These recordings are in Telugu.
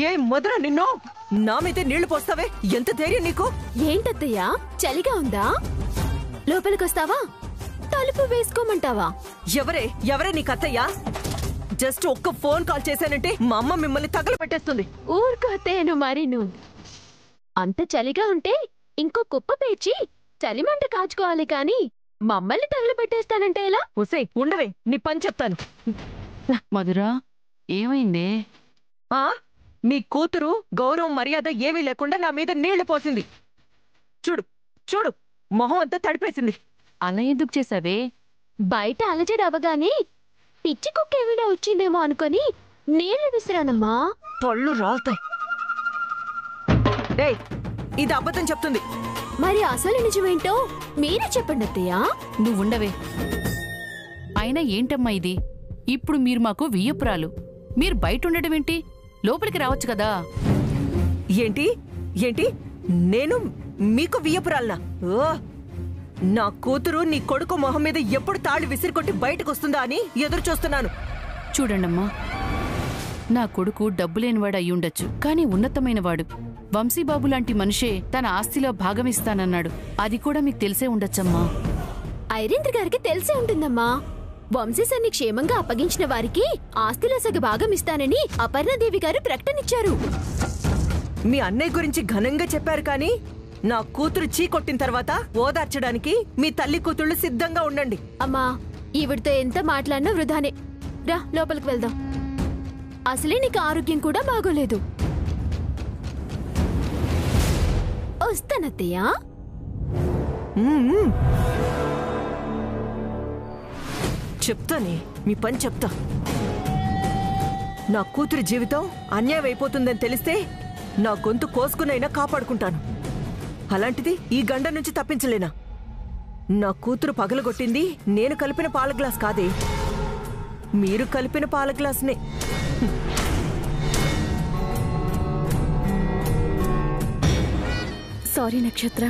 ఏ మధుర నిన్ను నా మీద నీళ్లు పోస్తావే ఎంత ధైర్యం నీకు? ఏంటత్తయ్యా చలిగా ఉందా? లోపలికొస్తావా? తలుపు వేసుకోమంటావా? ఎవరే నీకు అత్తయ్యా? జస్ట్ ఒక్క ఫోన్ కాల్ చేశానంటే మా అమ్మ మిమ్మల్ని తగలబెట్టేస్తుంది. ఊరుకో అత్తయ్యను మరీను. అంత చలిగా ఉంటే ఇంకో కుప్ప పేర్చి చలిమంట కాచుకోవాలి కాని మమ్మల్ని తగలబెట్టేస్తానంటే ఎలా? ఒసే ఉండవే, నీ పని చెప్తాను. మధురా ఏమైందే? నీ కూతురు గౌరవం మర్యాద ఏమీ లేకుండా నా మీద నీళ్లు పోసింది. చూడు చూడు, మొహం అంతా తడిపేసింది. అలా ఎందుకు చేసావే? బయట అలజడి అవగానే పిచ్చి కుక్క ఏమైనా వచ్చిందేమో అనుకొని నీళ్లు విసిరానమ్మా. పళ్ళు రాలుతాయి. డేయ్, ఇది అబద్ధం చెప్తుంది. మరి అసలు నిజమేంటో మీరే చెప్పండి అత్తయ్యా. నువ్వుండవే. అయినా ఏంటమ్మా ఇది? ఇప్పుడు మీరు మాకు వియ్యపురాలు. మీరు బయట ఉండడం ఏంటి? లోపలికి రావచ్చు కదా. ఏంటి ఏంటి నేను మీకు వియ్యపురాలనా? నా కూతురు నీ కొడుకు మొహం మీద ఎప్పుడు తాళి విసిరికొట్టి బయటకు వస్తుందా అని ఎదురు చూస్తున్నాను. చూడండమ్మా, నా కొడుకు డబ్బులేనివాడు అయ్యుండొచ్చు, కానీ ఉన్నతమైనవాడు. వంశీబాబు లాంటి మనిషే తన ఆస్తిలో భాగమిస్తానన్నాడు. అది కూడా మీకు తెలిసే ఉండొచ్చమ్మా. ఐరేంద్ర గారికి తెలిసే ఉంటుందమ్మా. వంశీసాన్ని క్షేమంగా అప్పగించిన వారికి ఆస్తిలో సగ భాగం ఇస్తానని అపర్ణాదేవి గారు ప్రకటనిచ్చారు. మీ అన్నయ్య గురించి ఘనంగా చెప్పారు కానీ నా కూతురు చీ కొట్టిన తర్వాత ఓదార్చడానికి మీ తల్లి కూతుళ్ళు సిద్ధంగా ఉండండి. అమ్మా, ఈవిడితో ఎంత మాట్లాడినా వృధానే. రా లోపలికి వెళ్దాం. అసలే నీకు ఆరోగ్యం కూడా బాగోలేదు. వస్తానత్తయ్యా. చెప్తానే, మీ పని చెప్తా. నా కూతురి జీవితం అన్యాయం అయిపోతుందని తెలిస్తే నా గొంతు కోసుకునైనా కాపాడుకుంటాను. అలాంటిది ఈ గండ నుంచి తప్పించలేనా? నా కూతురు పగలగొట్టింది నేను కలిపిన పాల గ్లాస్ కాదే, మీరు కలిపిన పాల గ్లాస్నే. సారీ నక్షత్ర,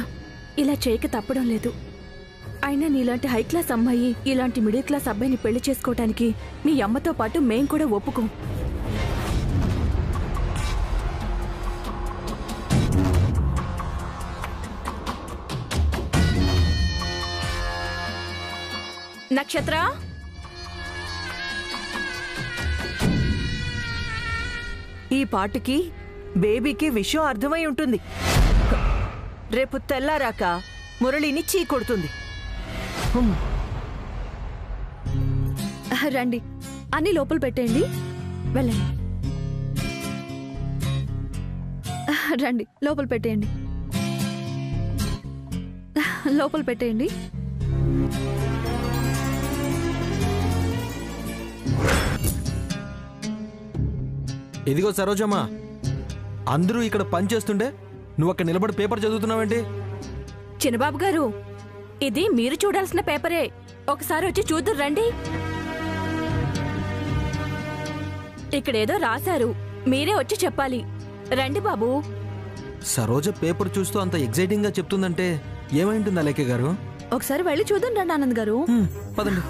ఇలా చేయక తప్పడం లేదు. అయినా నీలాంటి హై క్లాస్ అమ్మాయి ఇలాంటి మిడిల్ క్లాస్ అబ్బాయిని పెళ్లి చేసుకోవటానికి మీ అమ్మతో పాటు మేం కూడా ఒప్పుకోం. నక్షత్ర, ఈ పాటికి బేబీకి విషయం అర్థమై ఉంటుంది. రేపు తెల్లారాక మురళిని చీ కొడుతుంది. రండి, అన్ని లోపల పెట్టేయండి. వెళ్ళండి. రండి, లోపల పెట్టేయండి. లోపల పెట్టేయండి. ఇదిగో సరోజమ్మా, అందరూ ఇక్కడ పని చేస్తుండే నువ్వు అక్కడ నిలబడి పేపర్ చదువుతున్నావేంటి? చిన్నబాబు గారు, ఇది మీరు చూడాల్సిన పేపరే. ఒకసారి వచ్చి చూద్దురు రండి. ఇక్కడేదో రాశారు, మీరే వచ్చి చెప్పాలి. రండి బాబు. సరోజ పేపర్ చూస్తూ అంత ఎగ్జైటింగ్ గా చెప్తుందంటే ఏమైంటుంది అలేఖ్య గారు? ఒకసారి వెళ్ళి చూద్దాం రండి ఆనంద్ గారు. పదండి.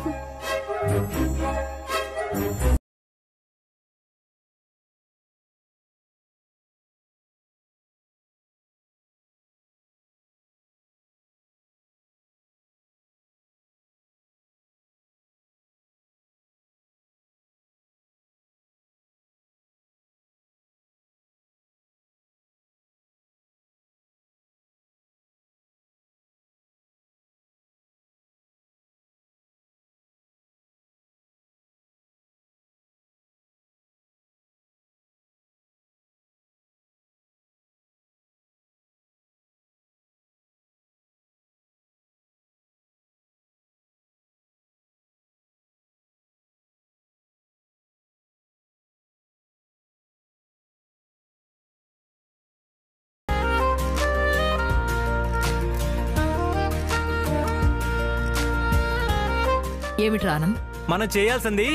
ఏమిటి ఆనంద్? మనం చేయాల్సింది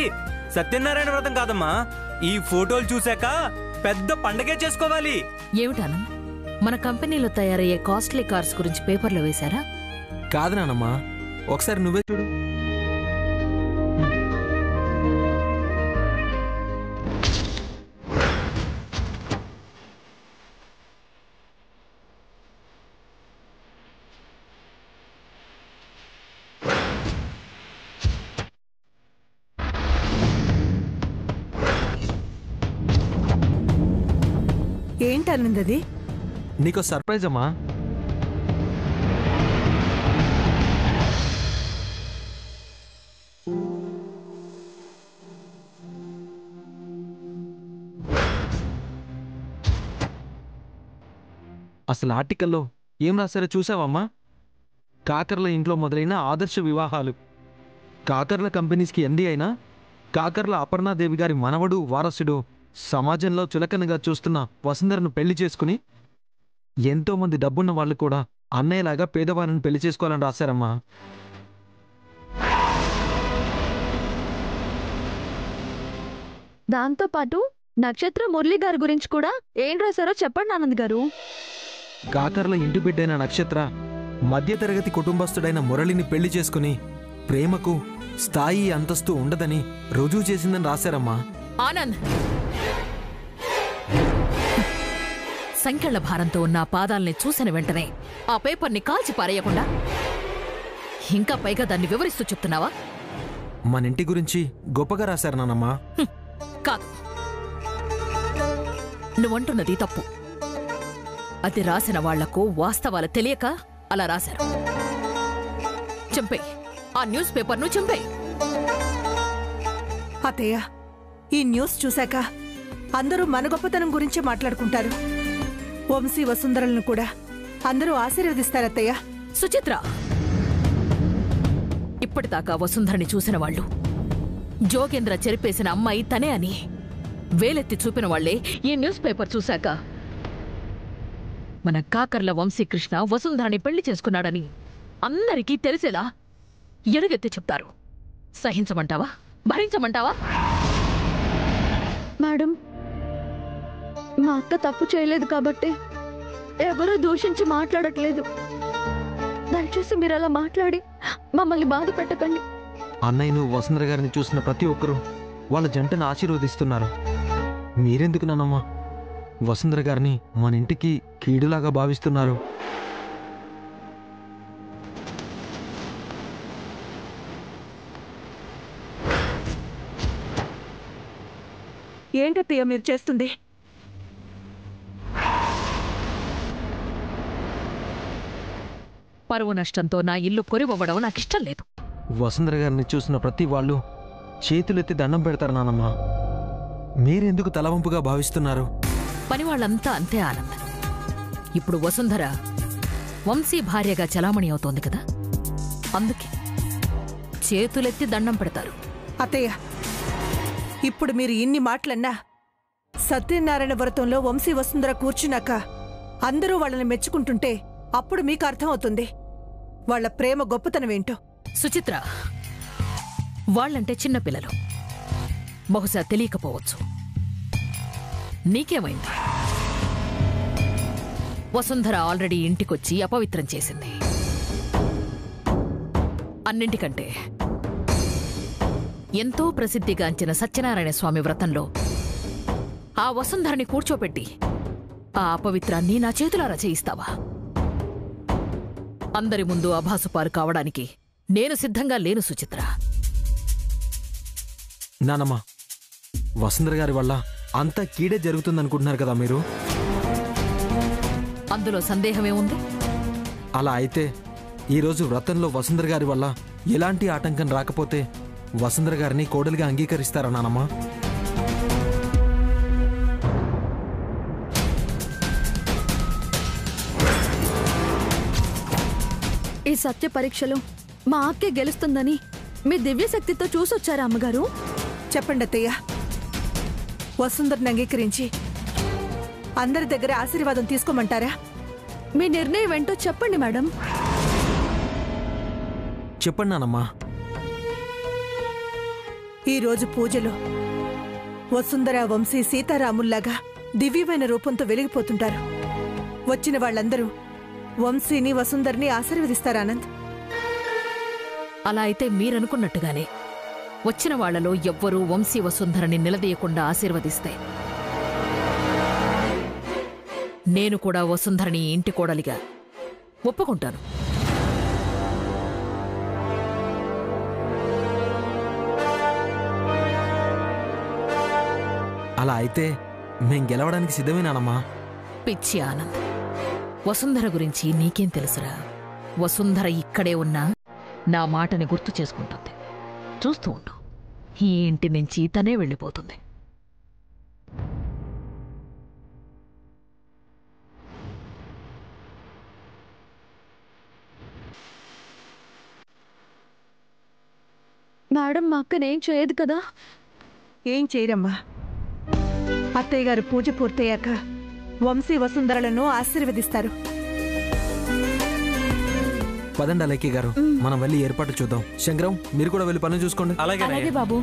సత్యనారాయణ వ్రతం కాదమ్మా, ఈ ఫోటోలు చూశాక పెద్ద పండగే చేసుకోవాలి. ఏమిటి ఆనంద్, మన కంపెనీలో తయారయ్యే కాస్ట్లీ కార్స్ గురించి పేపర్లో వేశారా? కాదు నానమ్మా, ఒకసారి నువ్వే చూడు. ఏంటన్నది? నీకో సర్ప్రైజ్ అమ్మా. అసలు ఆర్టికల్లో ఏం రాశారో చూసావమ్మా? కాకర్ల ఇంట్లో మొదలైన ఆదర్శ వివాహాలు. కాకర్ల కంపెనీస్కి ఎండి అయినా కాకర్ల అపర్ణాదేవి గారి మనవడు వారసుడు సమాజంలో చులకనగా చూస్తున్న వసుంధరను పెళ్లి చేసుకుని ఎంతోమంది డబ్బున్న వాళ్ళు కూడా అన్నయ్యలాగా పేదవారిని పెళ్లి చేసుకోవాలని రాశారమ్మా. దాంతోపాటు నక్షత్ర మురళి గారి గురించి కూడా ఏం రాశారో చెప్పండి ఆనంద్ గారు. కాకర్ల ఇంటి బిడ్డైన నక్షత్ర మధ్యతరగతి కుటుంబస్తుడైన మురళిని పెళ్లి చేసుకుని ప్రేమకు స్థాయి అంతస్తు ఉండదని రుజువు చేసిందని రాశారమ్మా. ఆనంద్, సంఖ్యల భారంతో ఉన్న పాదాల్ని చూసిన వెంటనే ఆ పేపర్ని కాల్చి పారేయకుండా ఇంకా పైగా దాన్ని వివరిస్తూ చెప్తున్నావా? మన ఇంటి గురించి గొప్పగా రాశారు నానమ్మా. కాదు, నువ్వంటున్నది తప్పు. అది రాసిన వాళ్లకు వాస్తవాలు తెలియక అలా రాశారు. చంపేయ్, ఆ న్యూస్ పేపర్ను చంపేయ్. అత్తయ్య, ఈ న్యూస్ చూశాక అందరూ మన గొప్పతనం గురించి మాట్లాడుకుంటారు. వంశీ వసుంధరలను కూడా అందరూ ఆశీర్వదిస్తారత్తయ్య. సుచిత్ర, ఇప్పటిదాకా వసుంధరని చూసిన వాళ్ళు జోగేంద్ర చెరిపేసిన అమ్మాయి తనే అని వేలెత్తి చూపిన వాళ్లే ఈ న్యూస్ పేపర్ చూశాక మన కాకర్ల వంశీకృష్ణ వసుంధరని పెళ్లి చేసుకున్నాడని అందరికీ తెలిసేలా ఎలుగెత్తి చెప్తారు. సహించమంటావా? భరించమంటావా? మేడం, మా అక్క తప్పు చేయలేదు కాబట్టి ఎవరూ దూషించి మాట్లాడట్లేదు. దయచేసి మీరు అలా మాట్లాడి మమ్మల్ని బాధ పెట్టకండి. అన్నయ్యను వసుంధర గారిని చూసిన ప్రతి ఒక్కరూ వాళ్ళ జంటను ఆశీర్వదిస్తున్నారు. మీరెందుకు నానమ్మా వసుంధర గారిని మన ఇంటికి కీడులాగా భావిస్తున్నారు? ఏంటత్తయ్య మీరు చేస్తుంది? పరువు నష్టంతో నా ఇల్లు కొరివవ్వడం నాకిష్టం లేదు. వసుంధర గారిని చూసిన ప్రతి వాళ్ళు చేతులెత్తి దండం పెడతారు నానమ్మా. మీరెందుకు తలవంపుగా భావిస్తున్నారు? పనివాళ్లంతా అంతే ఆనంద్. ఇప్పుడు వసుంధర వంశీ భార్యగా చలామణి అవుతోంది కదా, అందుకే చేతులెత్తి దండం పెడతారు. అత్తయ్య, ఇప్పుడు మీరు ఇన్ని మాటలన్నా సత్యనారాయణ వ్రతంలో వంశీ వసుంధర కూర్చున్నాక అందరూ వాళ్ళని మెచ్చుకుంటుంటే అప్పుడు మీకు అర్థమవుతుంది వాళ్ళ ప్రేమ గొప్పతనమేంటో. సుచిత్ర, వాళ్ళంటే చిన్నపిల్లలు, బహుశా తెలియకపోవచ్చు. నీకేమైంది? వసుంధర ఆల్రెడీ ఇంటికొచ్చి అపవిత్రం చేసింది. అన్నింటికంటే ఎంతో ప్రసిద్ధిగాంచిన సత్యనారాయణ స్వామి వ్రతంలో ఆ వసుంధరని కూర్చోపెట్టి ఆ అపవిత్రాన్ని నా చేతులారా చేయిస్తావా? అందరి ముందు అభాసుపాలు కావడానికి నేను సిద్ధంగా లేను సుచిత్ర. నానమ్మా, వసుంధర గారి వల్ల అంతా కీడే జరుగుతుందనుకుంటున్నారు కదా మీరు? అందులో సందేహమే ఉంది. అలా అయితే ఈరోజు వ్రతంలో వసుంధర గారి వల్ల ఎలాంటి ఆటంకం రాకపోతే వసుంధర గారిని కోడలిగా అంగీకరిస్తారా నానమ్మా? ఈ సత్య పరీక్షలో మా అక్కే గెలుస్తుందని మీ దివ్యశక్తితో చూసొచ్చారా అమ్మగారు? చెప్పండి అత్తయ్య, వసుంధరని అంగీకరించి అందరి దగ్గర ఆశీర్వాదం తీసుకోమంటారా? మీ నిర్ణయం ఏంటో చెప్పండి మేడం. చెప్పండి నానమ్మా. ఈరోజు పూజలో వసుంధర వంశీ సీతారాముల్లాగా దివ్యమైన రూపంతో వెలిగిపోతుంటారు. వచ్చిన వాళ్ళందరూ వంశీని వసుంధర్ని ఆశీర్వదిస్తారు ఆనంద్. అలా అయితే మీరనుకున్నట్టుగానే వచ్చిన వాళ్లలో ఎవ్వరూ వంశీ వసుంధరని నిలదీయకుండా ఆశీర్వదిస్తే నేను కూడా వసుంధరని ఇంటి కోడలిగా ఒప్పుకుంటాను. అలా అయితే మేం గెలవడానికి సిద్ధమేనానమ్మా? పిచ్చి ఆనంద్, వసుంధర గురించి నీకేం తెలుసురా? వసుంధర ఇక్కడే ఉన్నా నా మాటని గుర్తు చేసుకుంటుంది. చూస్తూ ఉండు, ఈ ఇంటి నుంచి తనే వెళ్ళిపోతుంది. మేడం మా అక్కనేం చేయదు కదా? ఏం చేయరమ్మా. అత్తయ్య గారు పూజ పూర్తయ్యాక వంశీ వసుంధరలను ఆశీర్వదిస్తారు. పదండి అలైకి గారు, మనం వెళ్ళి ఏర్పాటు చూద్దాం. శంకరం, మీరు కూడా వెళ్ళి పనులు చూసుకోండి. అలాగే బాబు.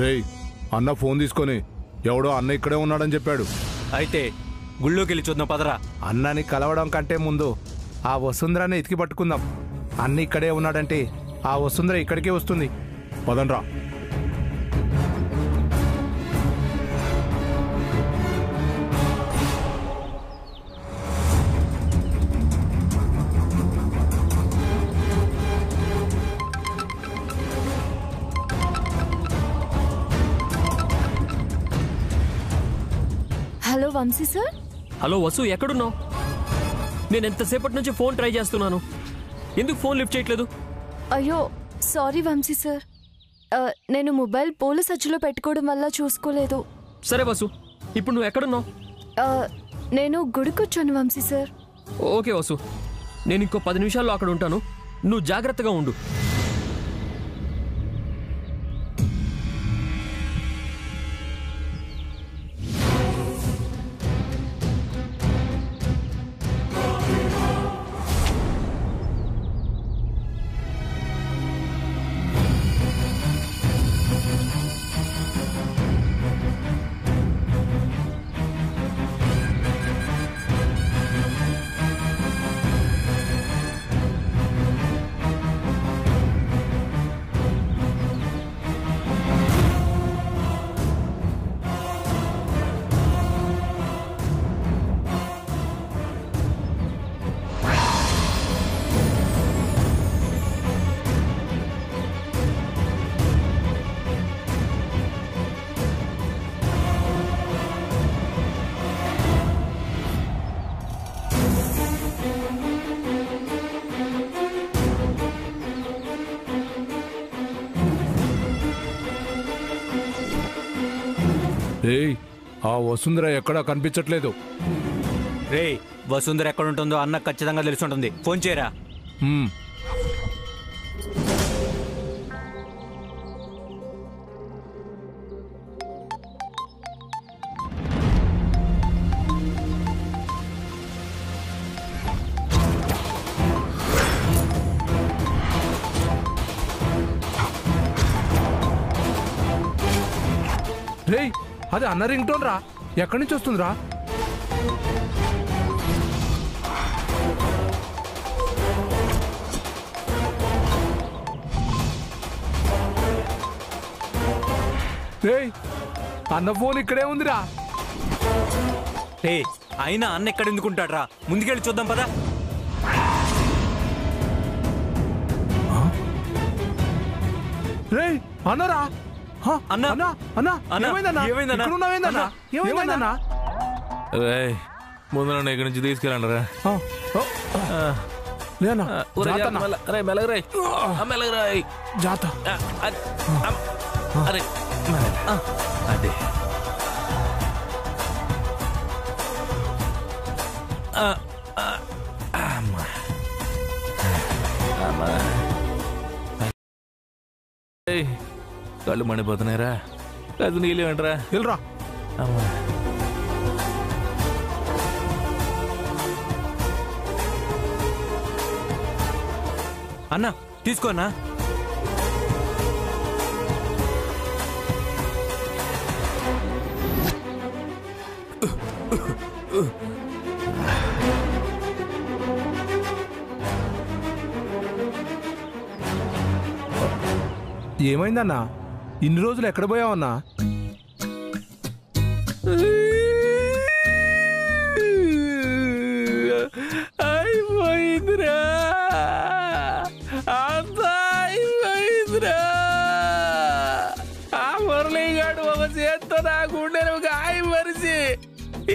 రేయ్, అన్న ఫోన్ తీసుకొని ఎవడో అన్న ఇక్కడే ఉన్నాడని చెప్పాడు. అయితే గుళ్ళోకి వెళ్ళి చూద్దాం పదరా. అన్నని కలవడం కంటే ముందు ఆ వసుంధరాన్ని ఎతికి పట్టుకుందాం. అన్న ఇక్కడే ఉన్నాడంటే ఆ వసుంధర ఇక్కడికే వస్తుంది. పదండ్రా. Hello Vamshi sir. Hello Vasu, ఎక్కడున్నావు? నేను ఎంతసేపటి నుంచి ఫోన్ ట్రై చేస్తున్నాను, ఎందుకు ఫోన్ లిఫ్ట్ చేయట్లేదు? అయ్యో సారీ వంశీ సార్, నేను మొబైల్ పూల సజ్జలో పెట్టుకోవడం వల్ల చూసుకోలేదు. సరే వసు, ఇప్పుడు నువ్వు ఎక్కడున్నావు? నేను గుడికొచ్చాను వంశీ సార్. ఓకే వసు, నేను ఇంకో 10 నిమిషాల్లో అక్కడ ఉంటాను, నువ్వు జాగ్రత్తగా ఉండు. రేయ్, ఆ వసుంధర ఎక్కడా కనిపించట్లేదు. రే, వసుంధర ఎక్కడ ఉంటుందో అన్న ఖచ్చితంగా తెలుసుంటుంది. ఫోన్ చేయరా. రేయ్, అది అన్న రింగ్ టోన్ రా. ఎక్కడి నుంచి వస్తుందిరా? ఏయ్ అన్న ఫోన్ ఇక్కడే ఉందిరా. ఏ అయినా అన్న ఎక్కడ ఎందుకుంటాడ్రా? ముందుకెళ్ళి చూద్దాం పదా. రేయ్ అన్నరా. అన్న అన్న అన్న అన్న, ఏమైందన్నా? ఏమైందన్నా? ఇక్కడ ఉన్నావేందన్నా? ఏమైందన్నా? రేయ్ ముందు నన్ను ఇక్కడి నుంచి తీసుకెళ్ళండి రా. లేనా మెలగరాయ్ మెలగరాయ్ జాత. అరే అదే కళ్ళు మండిపోతున్నాయిరా. లేదు నీళ్ళు ఏంట్రా? వెళ్ళరా. అమ్మా అన్న తీసుకోనా. ఏమైందన్నా? ఇన్ని రోజులు ఎక్కడ పోయావన్నా? అయిపోయిందిరా, అంతా అయిపోయిందిరా. ఆ మురళీగాడు ఒక చేత్తో నా గుండెను గాయపరిచి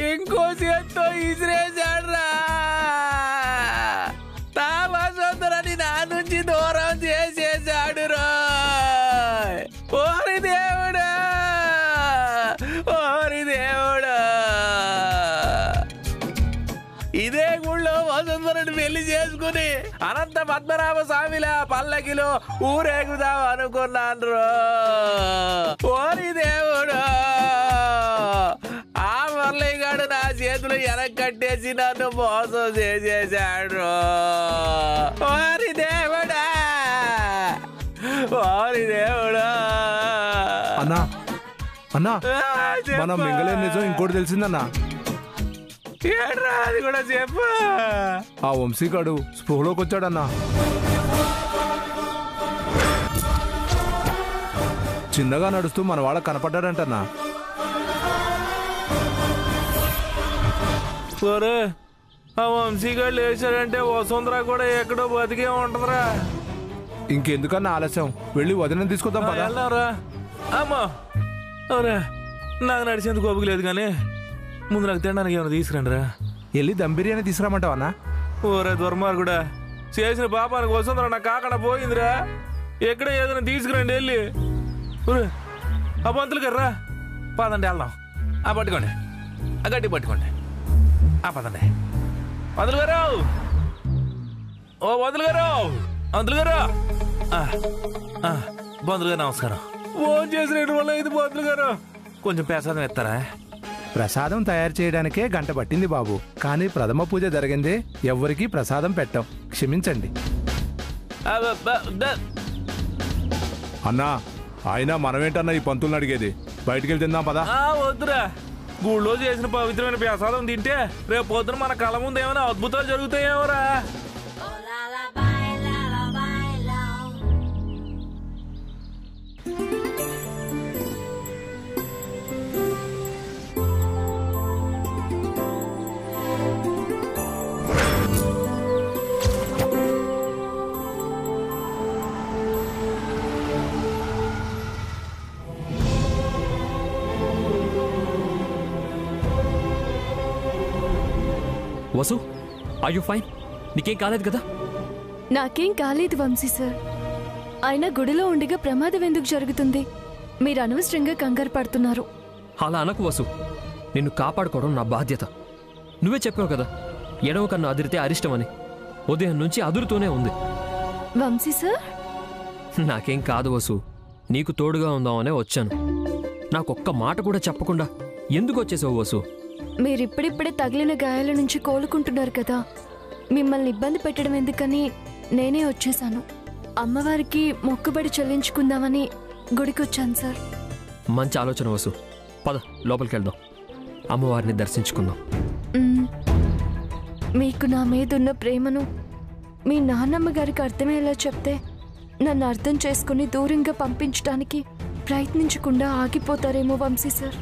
ఇంకో చేత్తో ఇసిరేశాడ్రా. నా వసంతరాన్ని నా నుంచి దూరం చేసేశాడు రా. ఓరి దేవుడా, ఓరి దేవుడా. ఇదే గుళ్ళో వసుంధరని పెళ్లి చేసుకుని అనంత పద్మనాభ స్వామిలా పల్లకిలో ఊరేగుదాం అనుకున్నాను. ఓరి దేవుడు, ఆ మురళీగాడు నా చేతులు వెనక్కి కట్టేసి నన్ను మోసం చేసేశాడు. ఓరి దేవుడా, ఓరి దేవుడా. అన్నా అన్నా మనం మింగలేని నిజం ఇంకోటి తెలిసిందన్నా. ఏడ్రా అది కూడా చెప్పు. ఆ వంశీగాడు స్పృహలోకి వచ్చాడన్నా. చిన్నగా నడుస్తూ మన వాళ్ళకి కనపడ్డాడంటన్నా. సరే ఆ వంశీగాడు వేసాడంటే వసుంధర కూడా ఎక్కడో బతికే ఉంటదిరా. ఇంకెందుకన్నా ఆలస్యం, వెళ్ళి వదిన తీసుకొద్దాం పద. వెళ్ళారా అమ్మా. అవురా నాకు నడిచేందుకు ఓపిక లేదు కానీ ముందు నాకు తినడానికి ఏమైనా తీసుకురండి రా. వెళ్ళి దమ్ బిర్యానీ తీసుకురామంటావా అన్నా? ఓరే దుర్మార్గుడా, చేసిన పాపానికి వసుంధర నాకు కాకుండా పోయిందిరా. ఎక్కడ ఏదైనా తీసుకురండి వెళ్ళి. ఆ పంతులు గారు రా, పదండి వెళ్దాం. ఆ పట్టుకోండి, ఆ గట్టి పట్టుకోండి. ఆ పదండి పంతులు గారు. ఓ పంతులు గారు, పంతులు గారు, పంతులు గారు నమస్కారం. ఫోన్ చేసిన వల్ల ఇది పంతులు గారు కొంచెం ప్రసాదం ఇస్తారా? ప్రసాదం తయారు చేయడానికే గంట పట్టింది బాబు, కానీ ప్రథమ పూజ జరిగింది. ఎవ్వరికీ ప్రసాదం పెట్టాం, క్షమించండి. అన్నా అయినా మనమేంటన్నా ఈ పంతులను అడిగేది? బయటికి వెళ్ళి తిందాం పదా. వద్దురా, గుళ్ళో చేసిన పవిత్రమైన ప్రసాదం తింటే రేపు పొద్దున మన కళ్ళ ముందు ఏమైనా అద్భుతాలు జరుగుతాయేమోరా. Vasu, are you fine? నీకేం కాలేదు కదా? నాకేం కాలేదు వంశీ సార్. అయినా గుడిలో ఉండిగా ప్రమాదం ఎందుకు జరుగుతుంది? మీరు అనవసరంగా కంగారు పడుతున్నారు. అలా అనకు వసు, నిన్ను కాపాడుకోవడం నా బాధ్యత. నువ్వే చెప్పావు కదా ఎడవ కన్నా అదిరితే అరిష్టమని. ఉదయం నుంచి అదురుతూనే ఉంది. వంశీ సార్, నాకేం కాదు వసు, నీకు తోడుగా ఉందామనే వచ్చాను. నాకొక్క మాట కూడా చెప్పకుండా ఎందుకు వచ్చేసావు వసు? మీరిప్పుడిప్పుడే తగిలిన గాయాల నుంచి కోలుకుంటున్నారు కదా, మిమ్మల్ని ఇబ్బంది పెట్టడం ఎందుకని నేనే వచ్చేసాను. అమ్మవారికి మొక్కుబడి చెల్లించుకుందామని గుడికొచ్చాను సార్. మంచి ఆలోచన వసు, పద లోపలికి వెళ్దాం, అమ్మవారిని దర్శించుకుందాం. మీకు నా మీదున్న ప్రేమను మీ నాన్నమ్మ గారికి అర్థమయ్యేలా చెప్తే నన్ను అర్థం చేసుకుని దూరంగా పంపించడానికి ప్రయత్నించకుండా ఆగిపోతారేమో వంశీ సార్.